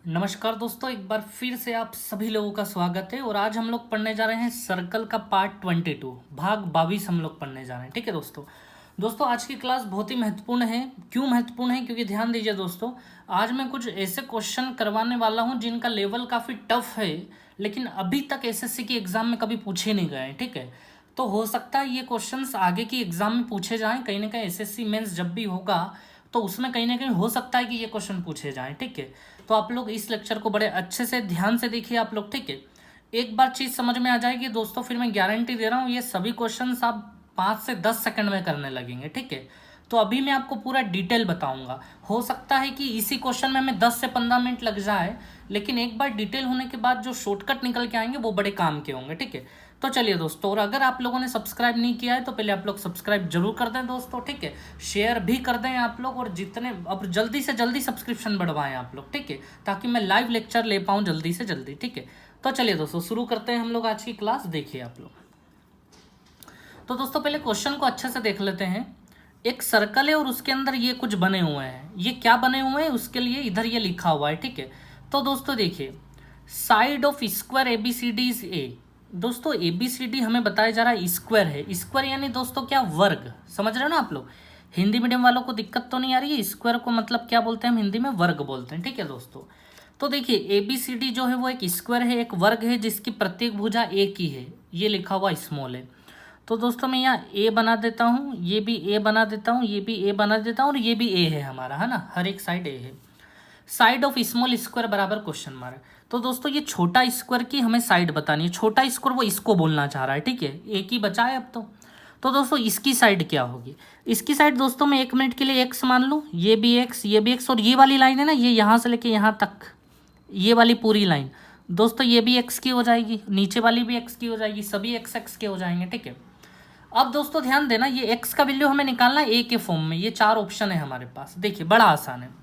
नमस्कार दोस्तों, एक बार फिर से आप सभी लोगों का स्वागत है। और आज हम लोग पढ़ने जा रहे हैं सर्कल का पार्ट 22 भाग 22 हम लोग पढ़ने जा रहे हैं। ठीक है दोस्तों। आज की क्लास बहुत ही महत्वपूर्ण है। क्यों महत्वपूर्ण है? क्योंकि ध्यान दीजिए दोस्तों, आज मैं कुछ ऐसे क्वेश्चन करवाने वाला हूं जिनका लेवल काफ़ी टफ है, लेकिन अभी तक एसएससी के एग्ज़ाम में कभी पूछे नहीं गए हैं। ठीक है, तो हो सकता है ये क्वेश्चंस आगे की एग्ज़ाम में पूछे जाएँ। कहीं ना कहीं एसएससी मेंस जब भी होगा तो उसमें कहीं ना कहीं हो सकता है कि ये क्वेश्चन पूछे जाएं। ठीक है, तो आप लोग इस लेक्चर को बड़े अच्छे से ध्यान से देखिए आप लोग। ठीक है, एक बार चीज़ समझ में आ जाएगी दोस्तों, फिर मैं गारंटी दे रहा हूँ ये सभी क्वेश्चंस आप 5 से 10 सेकंड में करने लगेंगे। ठीक है, तो अभी मैं आपको पूरा डिटेल बताऊंगा। हो सकता है कि इसी क्वेश्चन में हमें 10 से 15 मिनट लग जाए, लेकिन एक बार डिटेल होने के बाद जो शॉर्टकट निकल के आएंगे वो बड़े काम के होंगे। ठीक है, तो चलिए दोस्तों, और अगर आप लोगों ने सब्सक्राइब नहीं किया है तो पहले आप लोग सब्सक्राइब जरूर कर दें दोस्तों। ठीक है, शेयर भी कर दें आप लोग, और जितने अब जल्दी से जल्दी सब्सक्रिप्शन बढ़वाएं आप लोग। ठीक है, ताकि मैं लाइव लेक्चर ले पाऊँ जल्दी से जल्दी। ठीक है, तो चलिए दोस्तों शुरू करते हैं हम लोग आज की क्लास। देखिए आप लोग, तो दोस्तों पहले क्वेश्चन को अच्छे से देख लेते हैं। एक सर्कल है और उसके अंदर ये कुछ बने हुए हैं। ये क्या बने हुए हैं उसके लिए इधर ये लिखा हुआ है। ठीक है, तो दोस्तों देखिए, side of square A B C D is A. दोस्तों ए बी सी डी हमें बताया जा रहा है स्क्वायर है। स्क्वायर यानी दोस्तों क्या? वर्ग। समझ रहे हो ना आप लोग? हिंदी मीडियम वालों को दिक्कत तो नहीं आ रही है? स्क्वायर को मतलब क्या बोलते हैं हम हिंदी में? वर्ग बोलते हैं। ठीक है दोस्तों, तो देखिए ए बी सी डी जो है वो एक स्क्वायर है, एक वर्ग है जिसकी प्रत्येक भुजा एक ही है। ये लिखा हुआ स्मॉल है। तो दोस्तों मैं यहाँ ए बना देता हूँ, ये भी ए बना देता हूँ, ये भी ए बना देता हूँ, और ये भी ए है हमारा, है ना? हर एक साइड ए है। साइड ऑफ स्मॉल स्क्वायर बराबर क्वेश्चन मार्क। तो दोस्तों ये छोटा स्क्वायर की हमें साइड बतानी है। छोटा स्क्वायर वो इसको बोलना चाह रहा है। ठीक है, एक ही बचा है अब तो दोस्तों इसकी साइड क्या होगी? इसकी साइड दोस्तों मैं 1 मिनट के लिए एक्स मान लूँ। ये भी एक्स, ये भी एक्स, और ये वाली लाइन है ना, ये यहाँ से लेके यहाँ तक, ये वाली पूरी लाइन दोस्तों ये भी एक्स की हो जाएगी, नीचे वाली भी एक्स की हो जाएगी, सभी एक्स एक्स के हो जाएंगे। ठीक है, अब दोस्तों ध्यान देना, ये x का वैल्यू हमें निकालना है ए के फॉर्म में। ये 4 ऑप्शन है हमारे पास। देखिए बड़ा आसान है।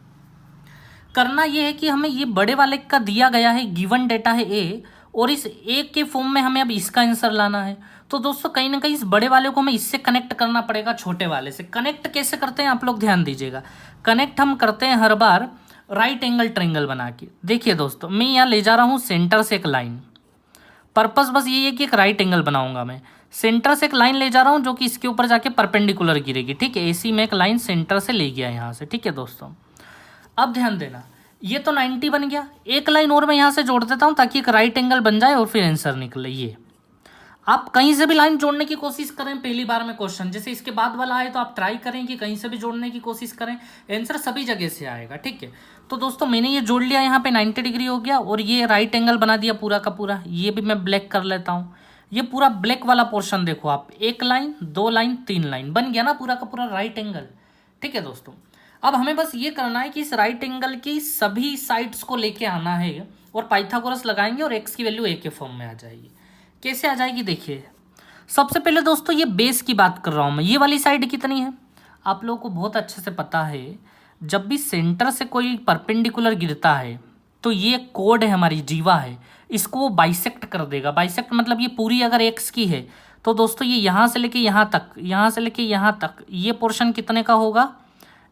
करना ये है कि हमें ये बड़े वाले का दिया गया है, गिवन डेटा है ए, और इस ए के फॉर्म में हमें अब इसका आंसर लाना है। तो दोस्तों कहीं ना कहीं इस बड़े वाले को हमें इससे कनेक्ट करना पड़ेगा छोटे वाले से। कनेक्ट कैसे करते हैं आप लोग ध्यान दीजिएगा। कनेक्ट हम करते हैं हर बार राइट एंगल ट्रायंगल बना के। देखिए दोस्तों मैं यहाँ ले जा रहा हूँ सेंटर से एक लाइन। पर्पस बस ये है कि एक राइट एंगल बनाऊंगा मैं। सेंटर से एक लाइन ले जा रहा हूँ जो कि इसके ऊपर जाके परपेंडिकुलर गिरेगी। ठीक है, ऐसी में एक लाइन सेंटर से ले गया यहाँ से। ठीक है दोस्तों, अब ध्यान देना, ये तो 90 बन गया। एक लाइन और मैं यहाँ से जोड़ देता हूँ ताकि एक राइट एंगल बन जाए और फिर आंसर निकले। ये आप कहीं से भी लाइन जोड़ने की कोशिश करें पहली बार में क्वेश्चन, जैसे इसके बाद वाला आए तो आप ट्राई करें कि कहीं से भी जोड़ने की कोशिश करें, आंसर सभी जगह से आएगा। ठीक है, तो दोस्तों मैंने ये जोड़ लिया, यहाँ पे 90 डिग्री हो गया, और ये राइट एंगल बना दिया पूरा का पूरा। ये भी मैं ब्लैक कर लेता हूँ। ये पूरा ब्लैक वाला पोर्शन देखो आप, 1 लाइन 2 लाइन 3 लाइन बन गया ना पूरा का पूरा राइट एंगल। ठीक है दोस्तों, अब हमें बस ये करना है कि इस राइट एंगल की सभी साइड्स को लेके आना है, और पाइथागोरस लगाएंगे और एक्स की वैल्यू ए के फॉर्म में आ जाएगी। कैसे आ जाएगी देखिए। सबसे पहले दोस्तों ये बेस की बात कर रहा हूँ मैं। ये वाली साइड कितनी है आप लोगों को बहुत अच्छे से पता है। जब भी सेंटर से कोई परपेंडिकुलर गिरता है तो ये कोड है हमारी, जीवा है, इसको वो बाइसेक्ट कर देगा। बाइसेक्ट मतलब ये पूरी अगर एक्स की है तो दोस्तों ये यहाँ से लेके यहाँ तक, यहाँ से लेके यहाँ तक, ये पोर्शन कितने का होगा?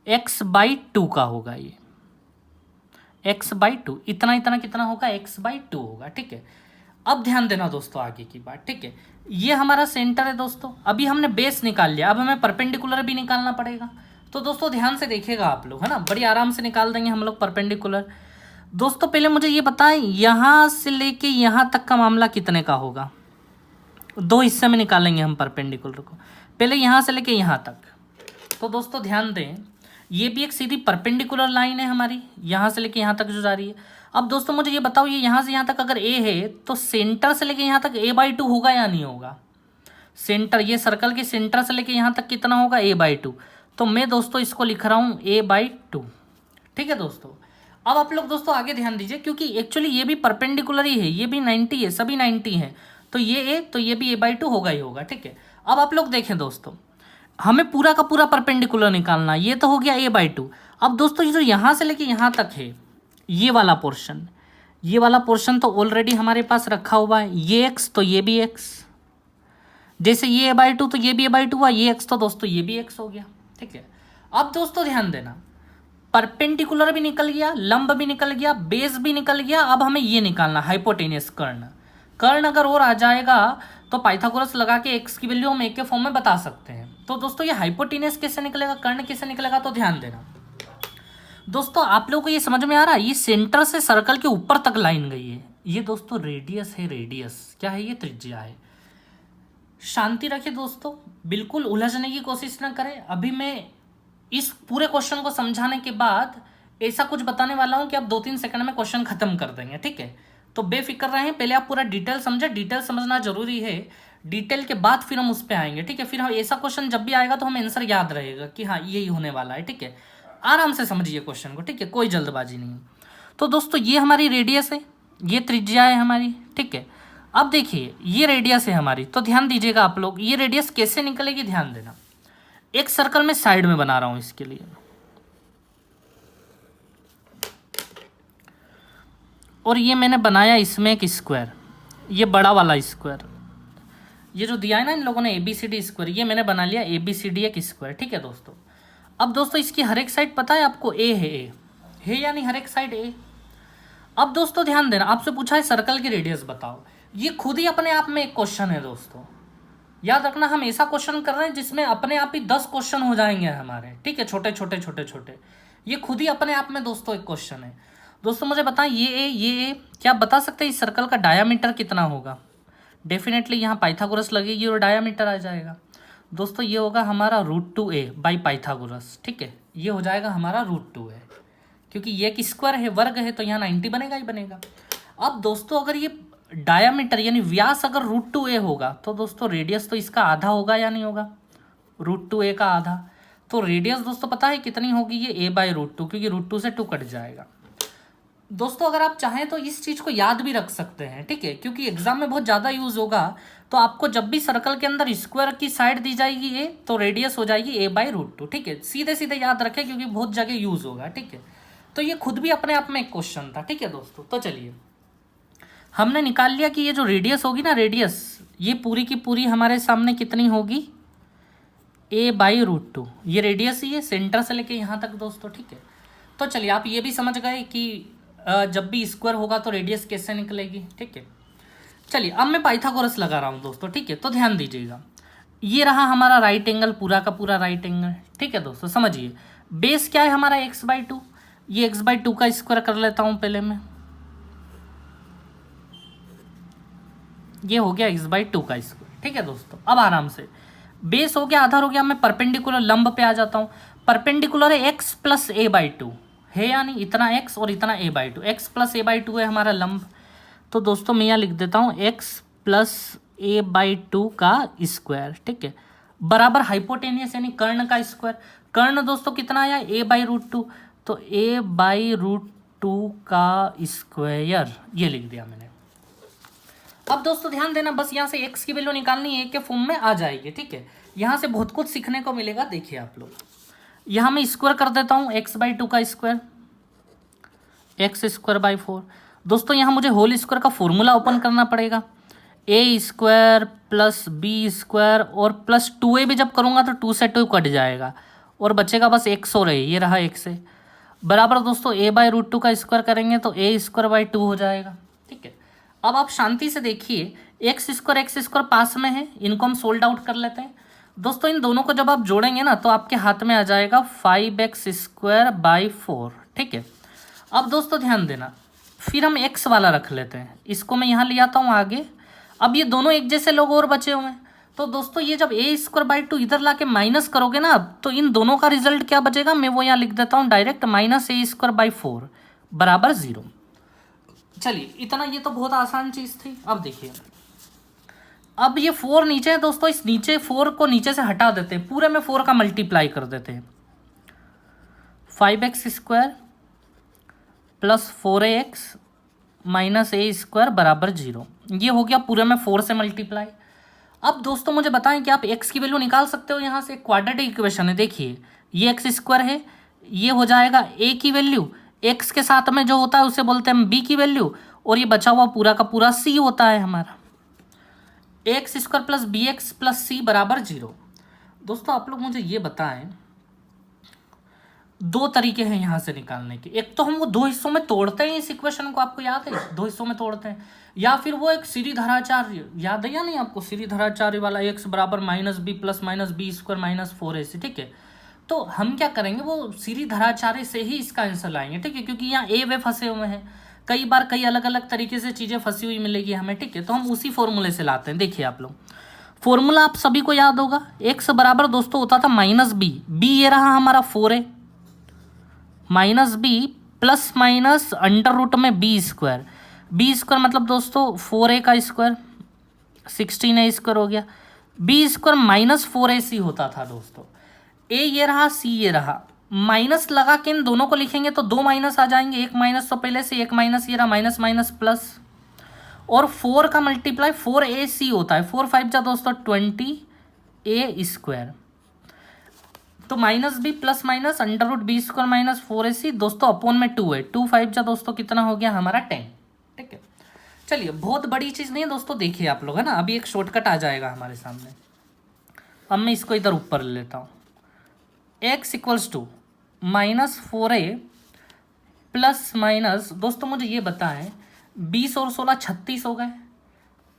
x/2 का होगा। ये x/2, इतना इतना कितना होगा? x/2 होगा। ठीक है, अब ध्यान देना दोस्तों आगे की बात। ठीक है, ये हमारा सेंटर है दोस्तों। अभी हमने बेस निकाल लिया, अब हमें परपेंडिकुलर भी निकालना पड़ेगा। तो दोस्तों ध्यान से देखिएगा आप लोग, है ना, बड़ी आराम से निकाल देंगे हम लोग परपेंडिकुलर। दोस्तों पहले मुझे ये बताएं, यहाँ से लेके यहाँ तक का मामला कितने का होगा? 2 हिस्से में निकालेंगे हम परपेंडिकुलर को। पहले यहाँ से लेके यहाँ तक। तो दोस्तों ध्यान दें, ये भी एक सीधी परपेंडिकुलर लाइन है हमारी, यहाँ से लेके यहाँ तक जो जा रही है। अब दोस्तों मुझे ये बताओ, ये यहाँ से यहाँ तक अगर ए है तो सेंटर से लेके यहाँ तक a/2 होगा या नहीं होगा? सेंटर, ये सर्कल के सेंटर से लेके यहाँ तक कितना होगा? a/2। तो मैं दोस्तों इसको लिख रहा हूँ a/2। ठीक है दोस्तों, अब आप लोग दोस्तों आगे ध्यान दीजिए, क्योंकि एक्चुअली ये भी परपेंडिकुलर ही है, ये भी 90 है, सभी 90 हैं, तो ये a तो ये भी a/2 होगा ही होगा। ठीक है, अब आप लोग देखें दोस्तों, हमें पूरा का पूरा परपेंडिकुलर निकालना है। ये तो हो गया a/2। अब दोस्तों ये जो यहाँ से लेके यहाँ तक है, ये वाला पोर्शन, ये वाला पोर्शन तो ऑलरेडी हमारे पास रखा हुआ है। ये x तो ये भी x, जैसे ये a/2 तो ये भी a/2 हुआ, ये x तो दोस्तों ये भी x हो गया। ठीक है, अब दोस्तों ध्यान देना, परपेंडिकुलर भी निकल गया, लंब भी निकल गया, बेस भी निकल गया। अब हमें ये निकालना हाइपोटेनियस कर्ण। कर्ण अगर और आ जाएगा तो पाइथागोरस लगा के एक्स की वैल्यू हम एक के फॉर्म में बता सकते हैं। तो दोस्तों ये हाइपोटेनियस कैसे निकलेगा, कर्ण कैसे निकलेगा, तो ध्यान देना दोस्तों। आप लोगों को ये समझ में आ रहा है, ये सेंटर से सर्कल के ऊपर तक लाइन गई है। ये दोस्तों रेडियस है, रेडियस क्या है, ये त्रिज्या है। शांति रखिए दोस्तों, बिल्कुल उलझने की कोशिश ना करें। अभी मैं इस पूरे क्वेश्चन को समझाने के बाद ऐसा कुछ बताने वाला हूं कि आप 2-3 सेकंड में क्वेश्चन खत्म कर देंगे, ठीक है। तो बेफिक्र रहें, पहले आप पूरा डिटेल समझे, डिटेल समझना जरूरी है। डिटेल के बाद फिर हम उस पर आएंगे, ठीक है। फिर हम ऐसा क्वेश्चन जब भी आएगा तो हमें आंसर याद रहेगा कि हाँ यही होने वाला है, ठीक है। आराम से समझिए क्वेश्चन को, ठीक है, कोई जल्दबाजी नहीं। तो दोस्तों ये हमारी रेडियस है, ये त्रिज्या है हमारी, ठीक है। अब देखिए ये रेडियस है हमारी, तो ध्यान दीजिएगा आप लोग, ये रेडियस कैसे निकलेगी ध्यान देना। एक सर्कल में साइड में बना रहा हूं इसके लिए, और ये मैंने बनाया इसमें एक स्क्वायर, ये बड़ा वाला स्क्वायर, ये जो दिया है ना इन लोगों ने ABCD स्क्वायर, ये मैंने बना लिया ABCD एक स्क्वायर, ठीक है दोस्तों। अब दोस्तों इसकी हर एक साइड पता है आपको, A है यानी हर एक साइड A। अब दोस्तों ध्यान देना, आपसे पूछा है सर्कल की रेडियस बताओ। ये खुद ही अपने आप में एक क्वेश्चन है दोस्तों। याद रखना हम ऐसा क्वेश्चन कर रहे हैं जिसमें अपने आप ही 10 क्वेश्चन हो जाएंगे हमारे, ठीक है, छोटे छोटे छोटे छोटे। ये खुद ही अपने आप में दोस्तों एक क्वेश्चन है। दोस्तों मुझे बताएं, ये क्या आप बता सकते हैं इस सर्कल का डायामीटर कितना होगा। डेफिनेटली यहाँ पाइथागोरस लगेगी और डायामीटर आ जाएगा। दोस्तों ये होगा हमारा √2a बाई पाइथागोरस, ठीक है। ये हो जाएगा हमारा √2a, क्योंकि ये एक स्क्वायर है, वर्ग है, तो यहाँ 90 बनेगा ही बनेगा। अब दोस्तों अगर ये डायामीटर यानी व्यास अगर √2a होगा तो दोस्तों रेडियस तो इसका आधा होगा या नहीं होगा, √2a का आधा। तो रेडियस दोस्तों पता है कितनी होगी, ये a/√2, क्योंकि √2 से 2 कट जाएगा। दोस्तों अगर आप चाहें तो इस चीज़ को याद भी रख सकते हैं, ठीक है, क्योंकि एग्जाम में बहुत ज़्यादा यूज होगा। तो आपको जब भी सर्कल के अंदर स्क्वायर की साइड दी जाएगी a, तो रेडियस हो जाएगी a/√2, ठीक है। सीधे सीधे याद रखें क्योंकि बहुत जगह यूज होगा, ठीक है। तो ये खुद भी अपने आप में एक क्वेश्चन था, ठीक है दोस्तों। तो चलिए हमने निकाल लिया कि ये जो रेडियस होगी ना, रेडियस ये पूरी की पूरी हमारे सामने कितनी होगी, a/√2। ये रेडियस ही है सेंटर से लेके यहाँ तक दोस्तों, ठीक है। तो चलिए आप ये भी समझ गए कि जब भी स्क्वायर होगा तो रेडियस कैसे निकलेगी, ठीक है। चलिए अब मैं पाइथागोरस लगा रहा हूँ दोस्तों, ठीक है। तो ध्यान दीजिएगा, ये रहा हमारा राइट एंगल, पूरा का पूरा राइट एंगल, ठीक है दोस्तों। समझिए बेस क्या है हमारा x/2, ये x/2 का स्क्वायर कर लेता हूँ पहले मैं, ये हो गया x/2 का स्क्वायर, ठीक है दोस्तों। अब आराम से बेस हो गया, आधार हो गया, मैं परपेंडिकुलर लंब पे आ जाता हूँ। परपेंडिकुलर है x प्लस a/2 है, यानी इतना x और इतना a/2, x प्लस a/2 है हमारा लंब। तो दोस्तों मैं यहाँ लिख देता हूँ x प्लस a/2 का स्क्वायर, ठीक है, बराबर हाइपोटेनियस यानी कर्ण का स्क्वायर। कर्ण दोस्तों कितना आया, a/√2, तो a/√2 का स्क्वायर, ये लिख दिया मैंने। अब दोस्तों ध्यान देना, बस यहाँ से x की वैल्यू निकालनी है, a के फॉर्म में आ जाएगी, ठीक है। यहाँ से बहुत कुछ सीखने को मिलेगा, देखिए आप लोग। यहाँ मैं स्क्वायर कर देता हूँ x/2 का स्क्वायर, x² 4। दोस्तों यहाँ मुझे होल स्क्वायर का फॉर्मूला ओपन करना पड़ेगा, a² प्लस b² और प्लस 2a भी जब करूँगा तो 2 से 2 कट जाएगा और बचेगा बस x और a, ये रहा x है, बराबर दोस्तों a/√2 का स्क्वायर करेंगे तो a² 2 हो जाएगा, ठीक है। अब आप शांति से देखिए, x² पास में है, इनको हम सोल्ड आउट कर लेते हैं दोस्तों। इन दोनों को जब आप जोड़ेंगे ना तो आपके हाथ में आ जाएगा 5x² 4, ठीक है। अब दोस्तों ध्यान देना, फिर हम x वाला रख लेते हैं, इसको मैं यहाँ ले आता हूँ आगे। अब ये दोनों एक जैसे लोग और बचे हुए हैं, तो दोस्तों ये जब a² 2 इधर ला के माइनस करोगे ना, तो इन दोनों का रिजल्ट क्या बचेगा, मैं वो यहाँ लिख देता हूँ डायरेक्ट, -a² 4 बराबर 0। चलिए इतना, ये तो बहुत आसान चीज़ थी। अब देखिए, अब ये 4 नीचे है दोस्तों, इस नीचे 4 को नीचे से हटा देते हैं, पूरे में 4 का मल्टीप्लाई कर देते हैं। 5x² plus 4ax minus a² बराबर 0, ये हो गया पूरे में 4 से मल्टीप्लाई। अब दोस्तों मुझे बताएं कि आप x की वैल्यू निकाल सकते हो, यहाँ से क्वाड्रेटिक इक्वेशन है, देखिए ये x² है, ये हो जाएगा a की वैल्यू, x के साथ में जो होता है उसे बोलते हैं हम b की वैल्यू, और ये बचा हुआ पूरा का पूरा c होता है हमारा, x² plus bx plus c बराबर 0। दोस्तों आप लोग मुझे ये बताएं, दो तरीके हैं यहाँ से निकालने के। एक तो हम वो दो हिस्सों में तोड़ते हैं इस इक्वेशन को, आपको याद है, दो हिस्सों में तोड़ते हैं, या फिर वो एक सीरीधराचार्य याद है या नहीं आपको, सीरीधराचार्य वाला x बराबर minus B plus minus B square minus 4ac, ठीक है। तो हम क्या करेंगे, वो सीरीधराचार्य से ही इसका आंसर लाएंगे, ठीक है, क्योंकि यहाँ ए वे फंसे हुए हैं, कई बार कई अलग अलग तरीके से चीज़ें फंसी हुई मिलेगी हमें, ठीक है। तो हम उसी फॉर्मूले से लाते हैं। देखिए आप लोग, फॉर्मूला आप सभी को याद होगा, x बराबर दोस्तों होता था माइनस बी ये रहा हमारा 4a minus B plus minus under root में बी स्क्वायर मतलब दोस्तों 4a का स्क्वायर 16a स्क्वायर हो गया, बी स्क्वायर माइनस 4ac होता था दोस्तों। a ये रहा, c ये रहा, माइनस लगा के इन दोनों को लिखेंगे तो दो माइनस आ जाएंगे, एक माइनस तो पहले से, एक माइनस ये रहा, माइनस माइनस प्लस, और 4 का मल्टीप्लाई 4ac होता है, 4 5 जा दोस्तों 20a स्क्वायर, तो minus B plus minus under root B square minus 4ac दोस्तों अपॉन में 2 है, 2 5 जा दोस्तों कितना हो गया हमारा 10, ठीक है। चलिए बहुत बड़ी चीज़ नहीं है दोस्तों, देखिए आप लोग है ना, अभी एक शॉर्टकट आ जाएगा हमारे सामने। अब मैं इसको इधर ऊपर ले लेता हूँ, x equals to minus 4a plus minus, दोस्तों मुझे ये बताएं 20 और 16 36 हो गए,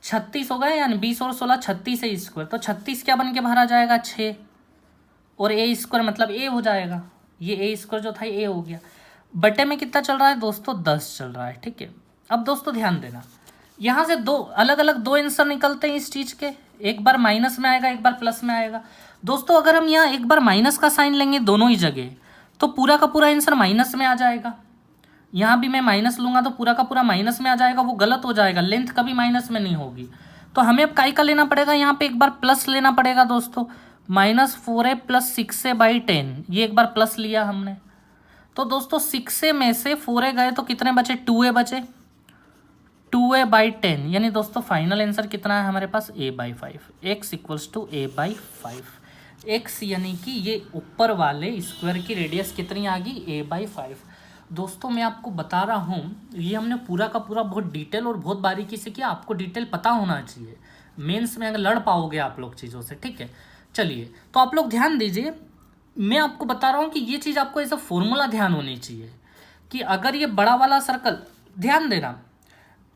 36 हो गए, यानी 20 और 16 36 है स्क्वायर, तो 36 क्या बन के बाहर आ जाएगा 6, और ए स्क्वायर मतलब ए हो जाएगा, ये ए स्क्वायर जो था ए हो गया, बटे में कितना चल रहा है दोस्तों 10 चल रहा है, ठीक है। अब दोस्तों ध्यान देना, यहाँ से दो अलग अलग दो आंसर निकलते हैं इस चीज़ के, एक बार माइनस में आएगा एक बार प्लस में आएगा। दोस्तों अगर हम यहाँ एक बार माइनस का साइन लेंगे दोनों ही जगह, तो पूरा का पूरा आंसर माइनस में आ जाएगा, यहाँ भी मैं माइनस लूँगा तो पूरा का पूरा माइनस में आ जाएगा, वो गलत हो जाएगा, लेंथ कभी माइनस में नहीं होगी। तो हमें अब काय का लेना पड़ेगा, यहाँ पे एक बार प्लस लेना पड़ेगा दोस्तों, minus 4a plus 6a by 10, ये एक बार प्लस लिया हमने, तो दोस्तों 6a में से 4a गए तो कितने बचे, 2a बचे, 2a बाई 10, यानी दोस्तों फाइनल आंसर कितना है हमारे पास a by 5, x equals to a by 5, x यानी कि ये ऊपर वाले स्क्वायर की रेडियस कितनी आ गई a बाई 5। दोस्तों मैं आपको बता रहा हूँ, ये हमने पूरा का पूरा बहुत डिटेल और बहुत बारीकी से किया, आपको डिटेल पता होना चाहिए, मेंस में अगर लड़ पाओगे आप लोग चीज़ों से, ठीक है। चलिए तो आप लोग ध्यान दीजिए, मैं आपको बता रहा हूँ कि ये चीज़ आपको ऐसा फॉर्मूला ध्यान होनी चाहिए कि अगर ये बड़ा वाला सर्कल, ध्यान देना,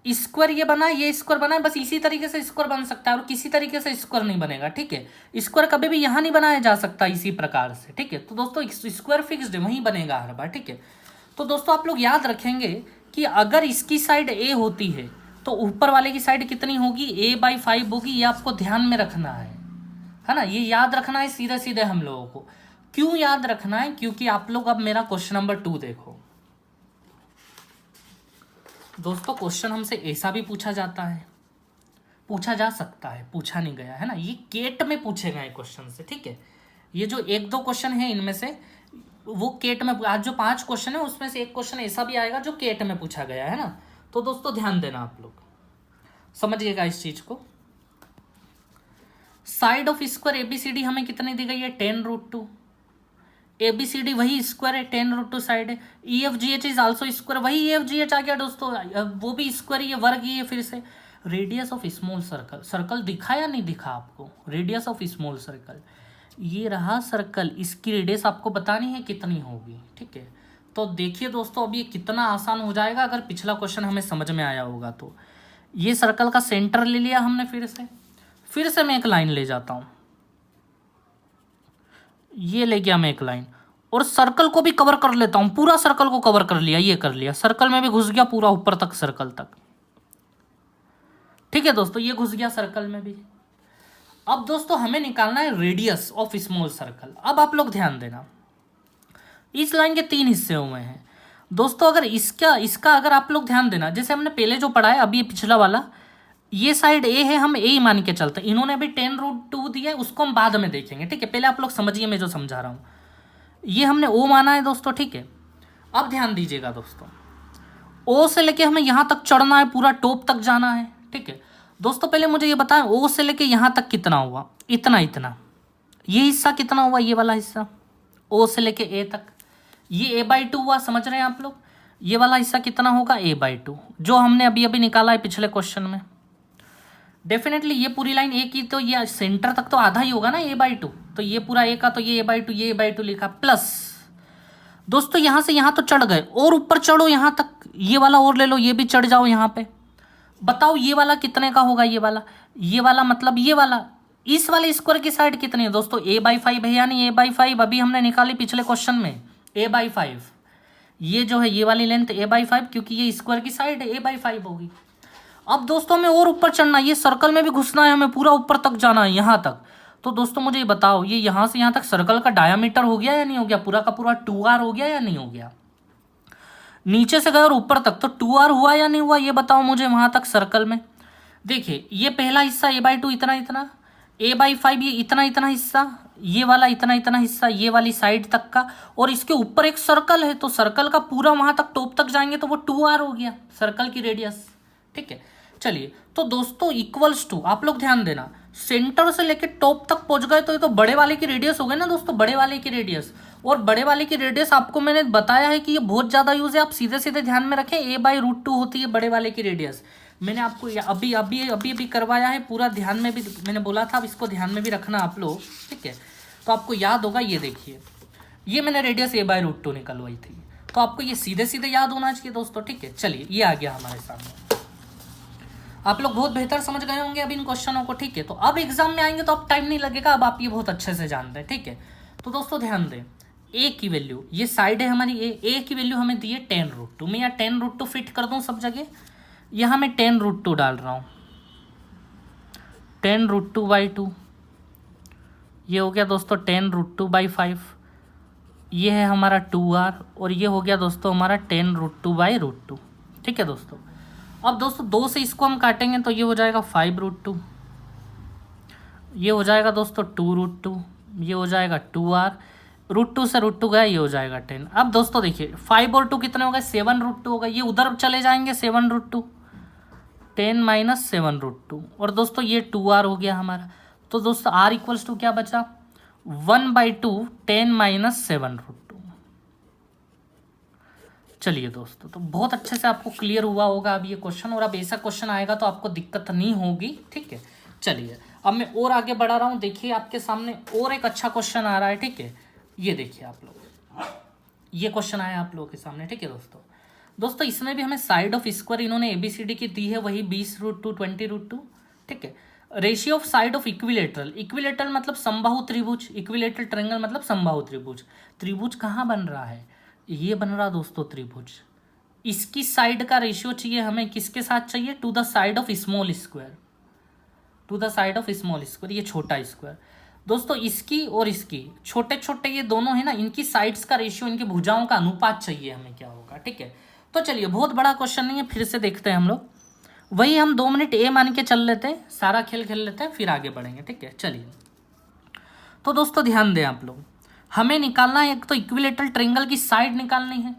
स्क्वायर ये बना है, ये स्क्वायर बना है, बस इसी तरीके से स्क्वायर बन सकता है और किसी तरीके से स्क्वायर नहीं बनेगा, ठीक है। स्क्वायर कभी भी यहाँ नहीं बनाया जा सकता इसी प्रकार से, ठीक है। तो दोस्तों स्क्वायर फिक्स्ड है, वहीं बनेगा हर बार, ठीक है। तो दोस्तों आप लोग याद रखेंगे कि अगर इसकी साइड a होती है तो ऊपर वाले की साइड कितनी होगी, a बाई 5 होगी, ये आपको ध्यान में रखना है ना, ये याद रखना है सीधे सीधे हम लोगों को। क्यों याद रखना है, क्योंकि आप लोग अब मेरा क्वेश्चन नंबर 2 देखो दोस्तों, क्वेश्चन हमसे ऐसा भी पूछा जाता है, पूछा जा सकता है, पूछा नहीं गया है ना, ये केट में पूछे गए क्वेश्चन से, ठीक है। ये जो एक दो क्वेश्चन है इनमें से वो केट में, आज जो 5 क्वेश्चन है उसमें से एक क्वेश्चन ऐसा भी आएगा जो केट में पूछा गया है ना। तो दोस्तों ध्यान देना, आप लोग समझिएगा इस चीज को। साइड ऑफ स्क्वायर ABCD हमें कितनी दी गई है, 10√2, ABCD वही स्क्वायर है, 10√2 साइड है, EFGH इज आल्सो स्क्वायर, वही EFGH आ गया दोस्तों, वो भी स्क्वायर, ये वर्ग ही है फिर से। Radius of small circle, circle दिखा या नहीं दिखा आपको, रेडियस ऑफ स्मॉल सर्कल, ये रहा सर्कल, इसकी रेडियस आपको बतानी है कितनी होगी, ठीक है। तो देखिए दोस्तों अब ये कितना आसान हो जाएगा अगर पिछला क्वेश्चन हमें समझ में आया होगा तो। ये सर्कल का सेंटर ले लिया हमने, फिर से मैं एक लाइन ले जाता हूँ, ये ले गया मैं एक लाइन, और सर्कल को भी कवर कर लेता हूँ, पूरा सर्कल को कवर कर लिया, ये कर लिया, सर्कल में भी घुस गया पूरा ऊपर तक, सर्कल तक, ठीक है दोस्तों, ये घुस गया सर्कल में भी। अब दोस्तों हमें निकालना है रेडियस ऑफ स्मॉल सर्कल। अब आप लोग ध्यान देना, इस लाइन के 3 हिस्से हुए हैं दोस्तों, अगर इसका अगर आप लोग ध्यान देना, जैसे हमने पहले जो पढ़ा है, अभी ये पिछला वाला, ये साइड ए है, हम ए ही मान के चलते हैं, इन्होंने अभी 10√2 दिया है, उसको हम बाद में देखेंगे, ठीक है। पहले आप लोग समझिए मैं जो समझा रहा हूँ, ये हमने ओ माना है दोस्तों, ठीक है। अब ध्यान दीजिएगा दोस्तों, ओ से लेके हमें यहाँ तक चढ़ना है, पूरा टॉप तक जाना है, ठीक है। दोस्तों पहले मुझे ये बताएं, ओ से लेके यहाँ तक कितना हुआ, इतना, ये हिस्सा कितना हुआ, ये वाला हिस्सा, ओ से लेके ए तक, ये a/2 हुआ, समझ रहे हैं आप लोग। ये वाला हिस्सा कितना होगा, a/2, जो हमने अभी निकाला है पिछले क्वेश्चन में। डेफिनेटली ये पूरी लाइन ए की, तो ये सेंटर तक तो आधा ही होगा ना a/2, तो ये पूरा ए का, तो ये a/2 लिखा, प्लस दोस्तों यहाँ से यहाँ तो चढ़ गए, और ऊपर चढ़ो यहाँ तक, ये वाला और ले लो, ये भी चढ़ जाओ यहाँ पे। बताओ ये वाला कितने का होगा, ये वाला मतलब ये वाला, इस वाले स्क्वायर की साइड कितनी है दोस्तों, a/5 है, यानी a/5 अभी हमने निकाली पिछले क्वेश्चन में, a/5। ये जो है ये वाली लेंथ a/5, क्योंकि ये स्क्वायर की साइड है, a/5 होगी। अब दोस्तों हमें और ऊपर चढ़ना है, ये सर्कल में भी घुसना है, हमें पूरा ऊपर तक जाना है, यहाँ तक। तो दोस्तों मुझे ये बताओ, ये यहाँ से यहाँ तक सर्कल का डायामीटर हो गया या नहीं हो गया, पूरा का पूरा 2r हो गया या नहीं हो गया। नीचे से गए और ऊपर तक, तो 2r हुआ या नहीं हुआ, ये बताओ मुझे वहाँ तक सर्कल में। देखिए ये पहला हिस्सा a/2 इतना इतना, a/5 ये इतना इतना हिस्सा, ये वाला इतना इतना हिस्सा, ये वाली साइड तक का, और इसके ऊपर एक सर्कल है, तो सर्कल का पूरा वहां तक टॉप तक जाएंगे तो वो 2r हो गया सर्कल की रेडियस। ठीक है, चलिए तो दोस्तों इक्वल्स टू, आप लोग ध्यान देना, सेंटर से लेके टॉप तक पहुंच गए तो ये तो बड़े वाले की रेडियस हो गई ना दोस्तों, बड़े वाले की रेडियस। और बड़े वाले की रेडियस आपको मैंने बताया है कि ये बहुत ज्यादा यूज है, आप सीधे सीधे ध्यान में रखें, a/√2 होती है बड़े वाले की रेडियस। मैंने आपको अभी अभी अभी अभी करवाया है, पूरा ध्यान में भी मैंने बोला था, अब इसको ध्यान में भी रखना आप लोग। ठीक है, तो आपको याद होगा, ये देखिए ये मैंने रेडियस a/√2 निकलवाई थी, तो आपको ये सीधे सीधे याद होना चाहिए दोस्तों। ठीक है, चलिए ये आ गया हमारे सामने, आप लोग बहुत बेहतर समझ गए होंगे अब इन क्वेश्चनों को। ठीक है, तो अब एग्जाम में आएंगे तो अब टाइम नहीं लगेगा, अब आप ये बहुत अच्छे से जानते हैं। ठीक है, तो दोस्तों ध्यान दें, a की वैल्यू, ये साइड है हमारी a की वैल्यू हमें दी है 10√2। मैं यहाँ 10√2 फिट कर दूँ सब जगह, यहाँ मैं 10√2 डाल रहा हूँ, 10√2/2, ये हो गया दोस्तों 10√2/5, ये है हमारा 2r, और ये हो गया दोस्तों हमारा 10√2/√2। ठीक है दोस्तों, अब दोस्तों 2 से इसको हम काटेंगे तो ये हो जाएगा 5√2, ये हो जाएगा दोस्तों 2√2, ये हो जाएगा 2r, √2 से √2 गया, ये हो जाएगा 10। अब दोस्तों देखिए 5 और 2 कितने हो गए, 7√2 हो गए, ये उधर चले जाएंगे 7√2, 10 - 7√2, और दोस्तों ये 2r हो गया हमारा। तो दोस्तों r इक्वल्स टू क्या बचा, 1/2 10 - 7√2। चलिए दोस्तों, तो बहुत अच्छे से आपको क्लियर हुआ होगा अब ये क्वेश्चन, और अब ऐसा क्वेश्चन आएगा तो आपको दिक्कत नहीं होगी। ठीक है, चलिए अब मैं और आगे बढ़ा रहा हूँ। देखिए आपके सामने और एक अच्छा क्वेश्चन आ रहा है। ठीक है, ये देखिए आप लोग, ये क्वेश्चन आया आप लोगों के सामने। ठीक है दोस्तों इसमें भी हमें साइड ऑफ स्क्वायर इन्होंने ABCD की दी है, वही 20√2 20√2। ठीक है, ratio of side of equilateral, equilateral मतलब समबाहु त्रिभुज, इक्विलेटरल ट्रायंगल मतलब समबाहु त्रिभुज। त्रिभुज कहाँ बन रहा है, ये बन रहा दोस्तों त्रिभुज, इसकी साइड का रेशियो चाहिए हमें, किसके साथ चाहिए, to the side of small square, to the side of small square, ये छोटा स्क्वायर। दोस्तों इसकी और इसकी छोटे छोटे ये दोनों है ना, इनकी साइड्स का रेशियो, इनकी भुजाओं का अनुपात चाहिए हमें, क्या होगा। ठीक है, तो चलिए बहुत बड़ा क्वेश्चन नहीं है, फिर से देखते हैं हम लोग, वही हम 2 मिनट ए मान के चल लेते हैं, सारा खेल खेल लेते हैं, फिर आगे बढ़ेंगे। ठीक है, चलिए तो दोस्तों ध्यान दें आप लोग, हमें निकालना है एक तो इक्विलेटरल ट्रायंगल की साइड निकालनी है।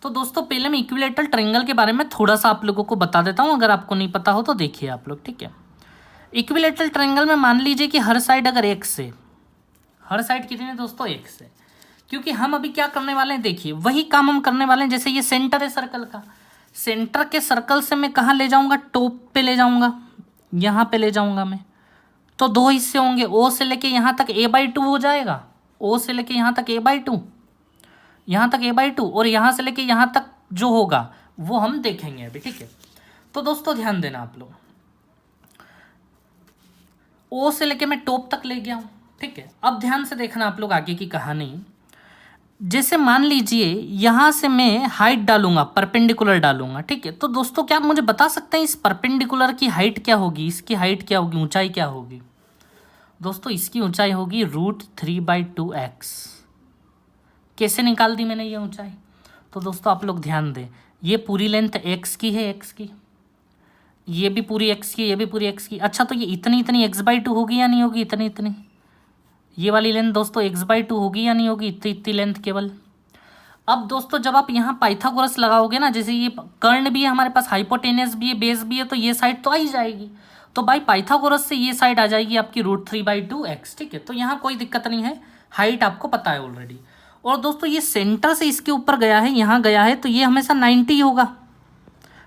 तो दोस्तों पहले मैं इक्विलेटरल ट्रायंगल के बारे में थोड़ा सा आप लोगों को बता देता हूँ, अगर आपको नहीं पता हो तो देखिए आप लोग। ठीक है, इक्विलेटरल ट्रायंगल में मान लीजिए कि हर साइड अगर x है, हर साइड कितनी है दोस्तों x है, क्योंकि हम अभी क्या करने वाले हैं, देखिए वही काम हम करने वाले हैं, जैसे ये सेंटर है सर्कल का, सेंटर के सर्कल से मैं कहाँ ले जाऊँगा, टॉप पे ले जाऊँगा, यहाँ पे ले जाऊँगा मैं, तो 2 हिस्से होंगे, O से लेके यहाँ तक a/2 हो जाएगा, O से लेके यहाँ तक a/2, यहाँ तक a/2, और यहाँ से लेके यहाँ तक जो होगा वो हम देखेंगे अभी। ठीक है, तो दोस्तों ध्यान देना आप लोग, O से लेके मैं टॉप तक ले गया हूँ। ठीक है, अब ध्यान से देखना आप लोग आगे की कहानी, जैसे मान लीजिए यहाँ से मैं हाइट डालूंगा, परपेंडिकुलर डालूंगा। ठीक है, तो दोस्तों क्या आप मुझे बता सकते हैं इस परपेंडिकुलर की हाइट क्या होगी, इसकी हाइट क्या होगी, ऊंचाई क्या होगी। दोस्तों इसकी ऊंचाई होगी √3/2x। कैसे निकाल दी मैंने ये ऊंचाई, तो दोस्तों आप लोग ध्यान दें, ये पूरी लेंथ x की है, x की, ये भी पूरी x की, ये भी पूरी x की। अच्छा तो ये इतनी इतनी x/2 होगी या नहीं होगी, इतनी इतनी, ये वाली लेंथ दोस्तों x/2 होगी या नहीं होगी, इतनी इतनी लेंथ केवल। अब दोस्तों जब आप यहाँ पाइथागोरस लगाओगे ना, जैसे ये कर्ण भी है हमारे पास, हाइपोटेनस भी है, बेस भी है, तो ये साइड तो आ ही जाएगी, तो भाई पाइथागोरस से ये साइड आ जाएगी आपकी √3/2x। ठीक है, तो यहाँ कोई दिक्कत नहीं है, हाइट आपको पता है ऑलरेडी। और दोस्तों ये सेंटर से इसके ऊपर गया है, यहाँ गया है, तो ये हमेशा 90 होगा,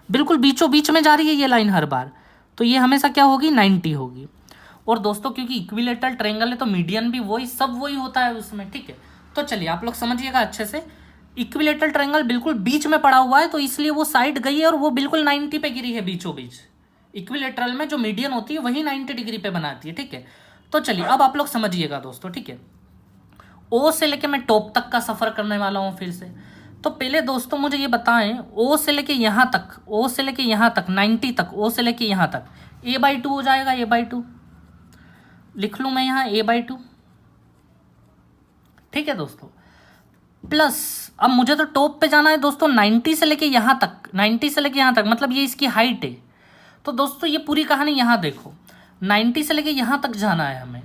बिल्कुल बीचों बीच में जा रही है ये लाइन हर बार, तो ये हमेशा क्या होगी, 90 होगी। और दोस्तों क्योंकि इक्विलेटरल ट्रायंगल है तो मीडियन भी वही, सब वही होता है उसमें। ठीक है, तो चलिए आप लोग समझिएगा अच्छे से, इक्विलेटरल ट्रायंगल बिल्कुल बीच में पड़ा हुआ है, तो इसलिए वो साइड गई है और वो बिल्कुल 90 पे गिरी है बीचों बीच। इक्विलेटरल में जो मीडियन होती है वही 90 डिग्री पे बनाती है, ठीक है। तो चलिए अब आप लोग समझिएगा दोस्तों, ठीक है। ओ से लेके मैं टॉप तक का सफर करने वाला हूँ फिर से। तो पहले दोस्तों मुझे ये बताएं, ओ से लेके यहाँ तक, ओ से लेके यहाँ तक 90 तक, ओ से लेके यहाँ तक a/2 हो जाएगा, a/2 लिख लूँ मैं यहाँ a/2, ठीक है दोस्तों। प्लस अब मुझे तो टॉप पे जाना है दोस्तों 90 से लेके यहाँ तक, 90 से लेके यहाँ तक मतलब ये इसकी हाइट है। तो दोस्तों ये पूरी कहानी यहाँ देखो, 90 से लेके यहाँ तक जाना है हमें।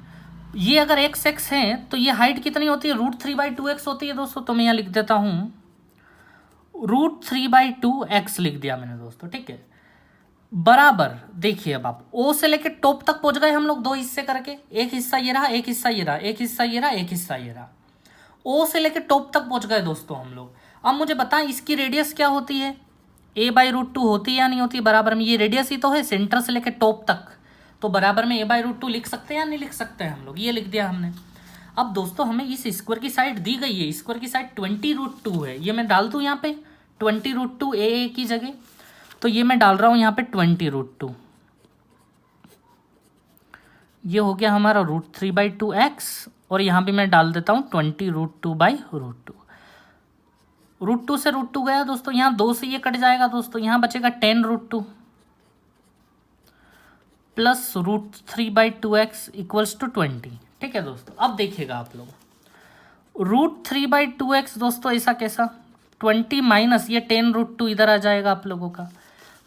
ये अगर x है तो ये हाइट कितनी होती है, √3/2x होती है दोस्तों। तो मैं यहाँ लिख देता हूँ √3/2x लिख दिया मैंने दोस्तों, ठीक है। बराबर देखिए अब आप ओ से लेके टॉप तक पहुंच गए हम लोग दो हिस्से करके, एक हिस्सा ये रहा, एक हिस्सा ये रहा, एक हिस्सा ये रहा, एक हिस्सा ये रहा। ओ से लेके टॉप तक पहुंच गए दोस्तों हम लोग। अब मुझे बताएं इसकी रेडियस क्या होती है, a/√2 होती है या नहीं होती है। बराबर में ये रेडियस ही तो है सेंटर से लेके टॉप तक, तो बराबर में a/√2 लिख सकते हैं या नहीं लिख सकते हैं हम लोग, ये लिख दिया हमने। अब दोस्तों हमें इस स्क्वायर की साइड दी गई है, स्क्वायर की साइड 20√2 है। ये मैं डाल दूँ यहाँ पे 20√2 a की जगह, तो ये मैं डाल रहा हूँ यहाँ पे 20√2। ये हो गया हमारा √3/2x और यहाँ भी मैं डाल देता हूँ 20√2/√2। √2 से √2 गया दोस्तों, यहाँ 2 से ये कट जाएगा दोस्तों, यहाँ बचेगा 10√2 प्लस √3/2x इक्वल्स टू 20, ठीक है दोस्तों। अब देखिएगा आप लोग √3/2x दोस्तों ऐसा कैसा, 20 माइनस ये 10√2 इधर आ जाएगा आप लोगों का।